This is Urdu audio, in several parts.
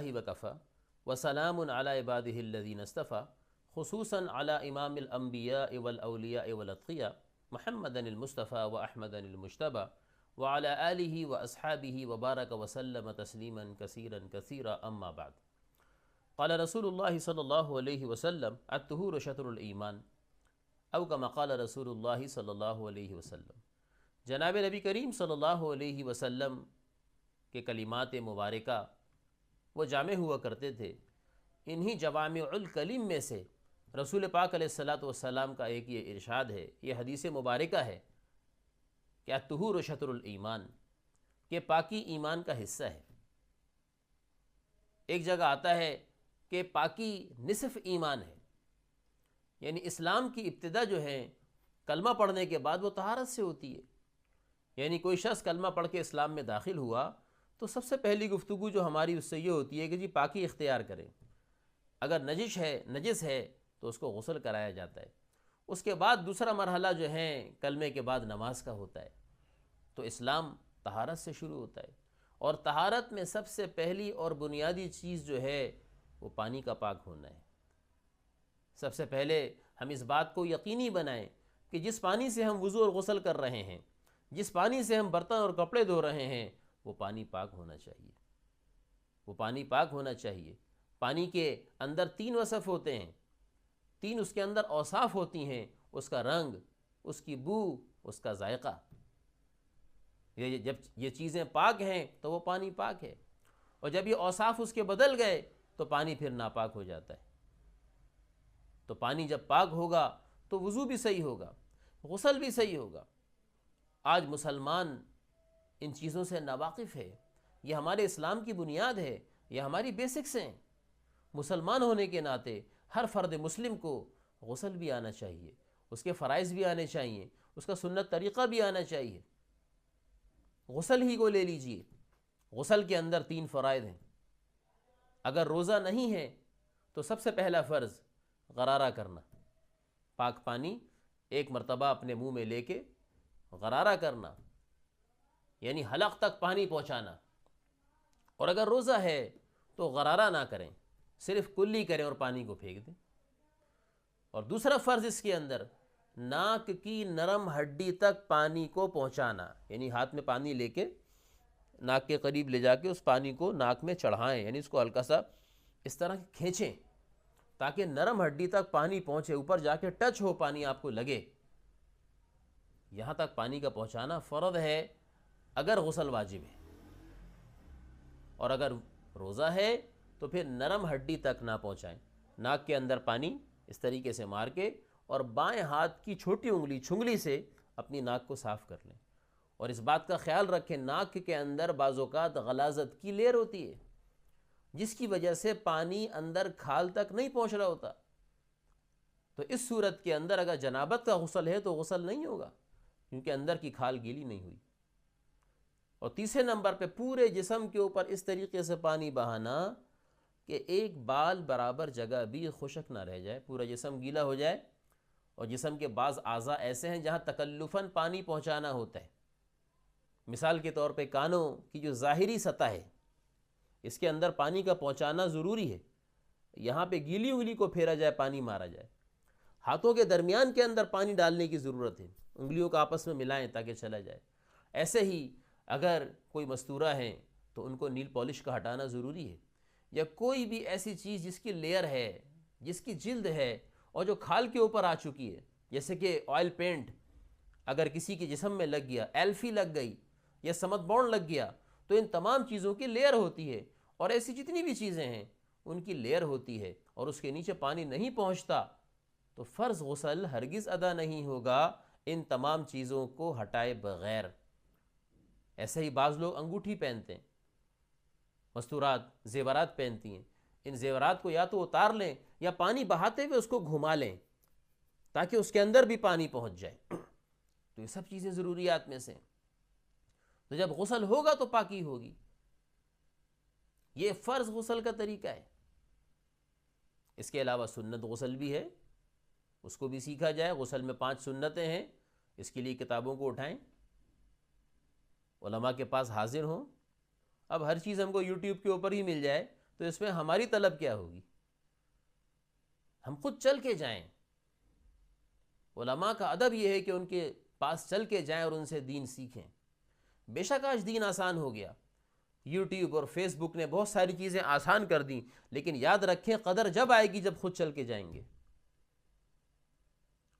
للہ وکفی وسلام علی عبادہ الذین اصطفی خصوصاً علی امام الانبیاء والاولیاء والاتقیاء محمد المصطفی و احمد المجتبی وعلی آلہ واصحابہ وبارک وسلم تسلیما کثیرا کثیرا اما بعد قال رسول اللہ صلی اللہ علیہ وسلم الطہور شطر الایمان او کما قال رسول اللہ صلی اللہ علیہ وسلم۔ جناب نبی کریم صلی اللہ علیہ وسلم کے کلمات مبارکہ وہ جامع ہوا کرتے تھے۔ انہی جوامع الکلم میں سے رسول پاک علیہ الصلاۃ والسلام کا ایک یہ ارشاد ہے، یہ حدیث مبارکہ ہے کہ الطہور شطر الایمان، کہ پاکی ایمان کا حصہ ہے۔ ایک جگہ آتا ہے کہ پاکی نصف ایمان ہے، یعنی اسلام کی ابتدا جو ہے کلمہ پڑھنے کے بعد وہ طہارت سے ہوتی ہے۔ یعنی کوئی شخص کلمہ پڑھ کے اسلام میں داخل ہوا تو سب سے پہلی گفتگو جو ہماری اس سے یہ ہوتی ہے کہ جی پاکی اختیار کریں۔ اگر نجس ہے تو اس کو غسل کرایا جاتا ہے۔ اس کے بعد دوسرا مرحلہ جو ہے کلمے کے بعد نماز کا ہوتا ہے۔ تو اسلام طہارت سے شروع ہوتا ہے، اور طہارت میں سب سے پہلی اور بنیادی چیز جو ہے وہ پانی کا پاک ہونا ہے۔ سب سے پہلے ہم اس بات کو یقینی بنائیں کہ جس پانی سے ہم وضو اور غسل کر رہے ہیں، جس پانی سے ہم برتن اور کپڑے دھو رہے ہیں، وہ پانی پاک ہونا چاہیے۔ وہ پانی پاک ہونا چاہیے۔ پانی کے اندر 3 وصف ہوتے ہیں، 3 اس کے اندر اوصاف ہوتی ہیں، اس کا رنگ، اس کی بو، اس کا ذائقہ۔ جب یہ چیزیں پاک ہیں تو وہ پانی پاک ہے، اور جب یہ اوصاف اس کے بدل گئے تو پانی پھر ناپاک ہو جاتا ہے۔ تو پانی جب پاک ہوگا تو وضو بھی صحیح ہوگا، غسل بھی صحیح ہوگا۔ آج مسلمان ان چیزوں سے ناواقف ہے۔ یہ ہمارے اسلام کی بنیاد ہے، یہ ہماری بیسکس ہیں۔ مسلمان ہونے کے ناطے ہر فرد مسلم کو غسل بھی آنا چاہیے، اس کے فرائض بھی آنے چاہیے، اس کا سنت طریقہ بھی آنا چاہیے۔ غسل ہی کو لے لیجئے، غسل کے اندر 3 فرائض ہیں۔ اگر روزہ نہیں ہے تو سب سے پہلا فرض غرارہ کرنا، پاک پانی ایک مرتبہ اپنے منہ میں لے کے غرارہ کرنا، یعنی حلق تک پانی پہنچانا۔ اور اگر روزہ ہے تو غرارہ نہ کریں، صرف کلی کریں اور پانی کو پھینک دیں۔ اور دوسرا فرض اس کے اندر ناک کی نرم ہڈی تک پانی کو پہنچانا، یعنی ہاتھ میں پانی لے کے ناک کے قریب لے جا کے اس پانی کو ناک میں چڑھائیں، یعنی اس کو ہلکا سا اس طرح کھینچیں تاکہ نرم ہڈی تک پانی پہنچے، اوپر جا کے ٹچ ہو، پانی آپ کو لگے۔ یہاں تک پانی کا پہنچانا فرض ہے اگر غسل واجب ہے، اور اگر روزہ ہے تو پھر نرم ہڈی تک نہ پہنچائیں۔ ناک کے اندر پانی اس طریقے سے مار کے اور بائیں ہاتھ کی چھوٹی انگلی چھنگلی سے اپنی ناک کو صاف کر لیں۔ اور اس بات کا خیال رکھیں ناک کے اندر بعض اوقات غلاظت کی لیئر ہوتی ہے، جس کی وجہ سے پانی اندر کھال تک نہیں پہنچ رہا ہوتا۔ تو اس صورت کے اندر اگر جنابت کا غسل ہے تو غسل نہیں ہوگا، کیونکہ اندر کی کھال گیلی نہیں ہوئی۔ اور تیسرے نمبر پہ پورے جسم کے اوپر اس طریقے سے پانی بہانا کہ ایک بال برابر جگہ بھی خشک نہ رہ جائے، پورا جسم گیلا ہو جائے۔ اور جسم کے بعض اعضاء ایسے ہیں جہاں تکلفاً پانی پہنچانا ہوتا ہے، مثال کے طور پہ کانوں کی جو ظاہری سطح ہے اس کے اندر پانی کا پہنچانا ضروری ہے، یہاں پہ گیلی انگلی کو پھیرا جائے، پانی مارا جائے۔ ہاتھوں کے درمیان کے اندر پانی ڈالنے کی ضرورت ہے، انگلیوں کو آپس میں ملائیں تاکہ چلا جائے۔ ایسے ہی اگر کوئی مستورہ ہیں تو ان کو نیل پالش کا ہٹانا ضروری ہے، یا کوئی بھی ایسی چیز جس کی لیئر ہے، جس کی جلد ہے اور جو کھال کے اوپر آ چکی ہے، جیسے کہ آئل پینٹ اگر کسی کے جسم میں لگ گیا، ایلفی لگ گئی یا سمت بونڈ لگ گیا، تو ان تمام چیزوں کی لیئر ہوتی ہے، اور ایسی جتنی بھی چیزیں ہیں ان کی لیئر ہوتی ہے، اور اس کے نیچے پانی نہیں پہنچتا تو فرض غسل ہرگز ادا نہیں ہوگا ان تمام چیزوں کو ہٹائے بغیر۔ ایسے ہی بعض لوگ انگوٹھی پہنتے ہیں، مستورات زیورات پہنتی ہیں، ان زیورات کو یا تو اتار لیں یا پانی بہاتے ہوئے اس کو گھما لیں تاکہ اس کے اندر بھی پانی پہنچ جائے۔ تو یہ سب چیزیں ضروریات میں سے ہیں۔ تو جب غسل ہوگا تو پاکی ہوگی۔ یہ فرض غسل کا طریقہ ہے۔ اس کے علاوہ سنت غسل بھی ہے، اس کو بھی سیکھا جائے۔ غسل میں 5 سنتیں ہیں، اس کے لیے کتابوں کو اٹھائیں، علماء کے پاس حاضر ہوں۔ اب ہر چیز ہم کو یوٹیوب کے اوپر ہی مل جائے تو اس میں ہماری طلب کیا ہوگی؟ ہم خود چل کے جائیں. علماء کا ادب یہ ہے کہ ان کے پاس چل کے جائیں اور ان سے دین سیکھیں. بے شک آج دین آسان ہو گیا، یوٹیوب اور فیس بک نے بہت ساری چیزیں آسان کر دیں، لیکن یاد رکھیں قدر جب آئے گی جب خود چل کے جائیں گے.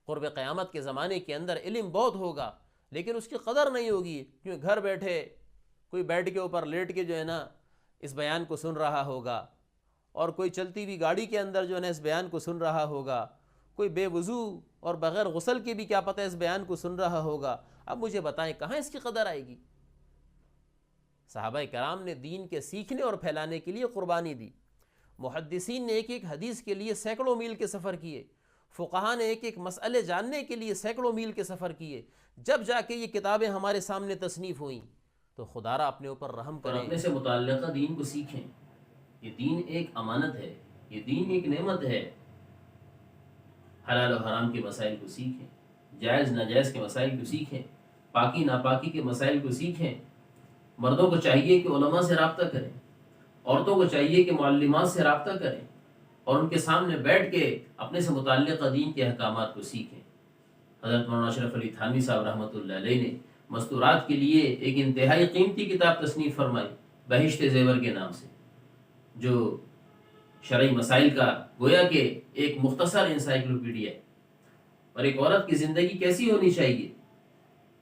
قرب قیامت کے زمانے کے اندر علم بہت ہوگا لیکن اس کی قدر نہیں ہوگی، کیونکہ گھر بیٹھے کوئی بیڈ کے اوپر لیٹ کے جو ہے نا اس بیان کو سن رہا ہوگا، اور کوئی چلتی ہوئی گاڑی کے اندر جو ہے نا اس بیان کو سن رہا ہوگا، کوئی بے وضو اور بغیر غسل کے بھی کیا پتہ اس بیان کو سن رہا ہوگا. اب مجھے بتائیں کہاں اس کی قدر آئے گی؟ صحابہ کرام نے دین کے سیکھنے اور پھیلانے کے لیے قربانی دی. محدثین نے ایک ایک حدیث کے لیے سینکڑوں میل کے سفر کیے، فقہاء نے ایک ایک مسئلے جاننے کے لیے سینکڑوں میل کے سفر کیے. جب جا کے یہ کتابیں ہمارے سامنے تصنیف ہوئیں تو خدا را اپنے اوپر رحم کریں، اپنے سے متعلقہ دین کو سیکھیں. یہ دین ایک امانت ہے، یہ دین ایک نعمت ہے. حلال و حرام کے مسائل کو سیکھیں، جائز ناجائز کے مسائل کو سیکھیں، پاکی ناپاکی کے مسائل کو سیکھیں. مردوں کو چاہیے کہ علماء سے رابطہ کریں، عورتوں کو چاہیے کہ معلمات سے رابطہ کریں اور ان کے سامنے بیٹھ کے اپنے سے متعلقہ دین کے احکامات کو سیکھیں. حضرت مولانا اشرف علی تھانوی صاحب رحمۃ اللہ علیہ نے مستورات کے لیے ایک انتہائی قیمتی کتاب تصنیف فرمائی بہشت زیور کے نام سے، جو شرعی مسائل کا گویا کہ ایک مختصر انسائکلوپیڈیا ہے. اور ایک عورت کی زندگی کیسی ہونی چاہیے،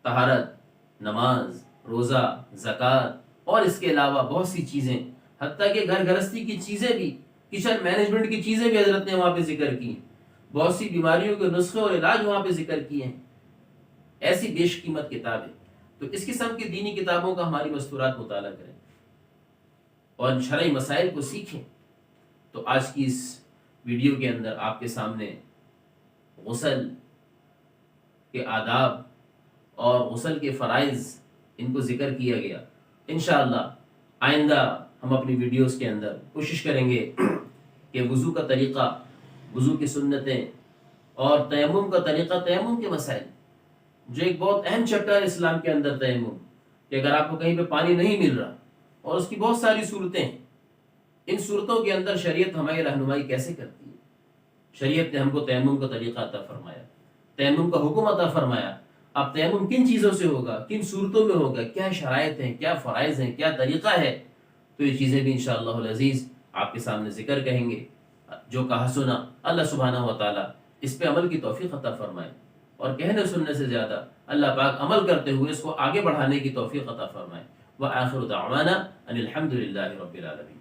طہارت، نماز، روزہ، زکوٰۃ اور اس کے علاوہ بہت سی چیزیں، حتیٰ کہ گھر گھرستی کی چیزیں بھی، کچن مینجمنٹ کی چیزیں بھی حضرت نے وہاں پہ ذکر کی ہیں. بہت سی بیماریوں کے نسخے اور علاج وہاں پہ ذکر کیے ہیں. ایسی بیش قیمت کتاب ہے. تو اس قسم کی دینی کتابوں کا ہماری مستورات مطالعہ کریں اور ان شرعی مسائل کو سیکھیں. تو آج کی اس ویڈیو کے اندر آپ کے سامنے غسل کے آداب اور غسل کے فرائض ان کو ذکر کیا گیا. انشاءاللہ آئندہ ہم اپنی ویڈیوز کے اندر کوشش کریں گے کہ وضو کا طریقہ، وضو کی سنتیں اور تیمم کا طریقہ، تیمم کے مسائل جو ایک بہت اہم چیپٹر ہے اسلام کے اندر، تیمم، کہ اگر آپ کو کہیں پہ پانی نہیں مل رہا اور اس کی بہت ساری صورتیں ہیں، ان صورتوں کے اندر شریعت ہماری رہنمائی کیسے کرتی ہے. شریعت نے ہم کو تیمم کا طریقہ عطا فرمایا، تیمم کا حکم عطا فرمایا. اب تیمم کن چیزوں سے ہوگا، کن صورتوں میں ہوگا، کیا شرائط ہیں، کیا فرائض ہیں، کیا طریقہ ہے. تو یہ چیزیں بھی انشاءاللہ العزیز آپ کے سامنے ذکر کہیں گے. جو کہا سنا اللہ سبحانہ و تعالیٰ اس پہ عمل کی توفیق عطا فرمائے، اور کہنے سننے سے زیادہ اللہ پاک عمل کرتے ہوئے اس کو آگے بڑھانے کی توفیق عطا فرمائے. وآخر دعوانا ان الحمد للہ رب العالمین.